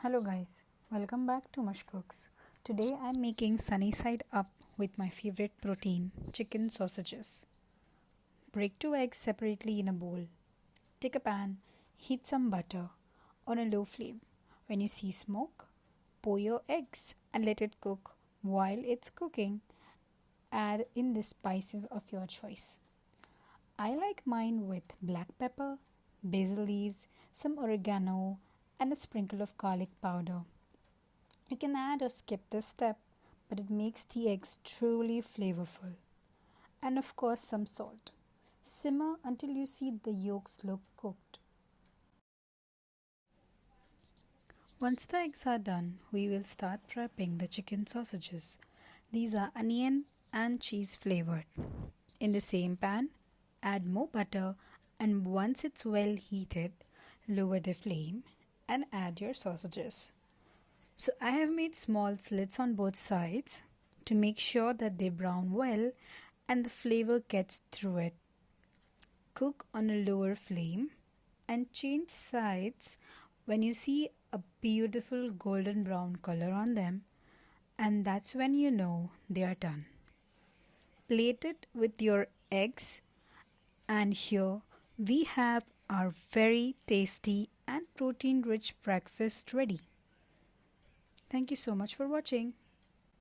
Hello guys, welcome back to Mush Cooks. Today I'm making sunny side up with my favorite protein, chicken sausages. Break 2 eggs separately in a bowl. Take a pan, heat some butter on a low flame. When you see smoke, pour your eggs and let it cook. While it's cooking, add in the spices of your choice. I like mine with black pepper, basil leaves, some oregano, and a sprinkle of garlic powder. You can add or skip this step, but it makes the eggs truly flavorful. And of course, some salt. Simmer until you see the yolks look cooked. Once the eggs are done, we will start prepping the chicken sausages. These are onion and cheese flavored. In the same pan, add more butter, and once it's well heated, lower the flame and add your sausages. So I have made small slits on both sides to make sure that they brown well and the flavor gets through it. Cook on a lower flame and change sides when you see a beautiful golden brown color on them, and that's when you know they are done. Plate it with your eggs, and here we have our very tasty and protein rich breakfast ready. Thank you so much for watching.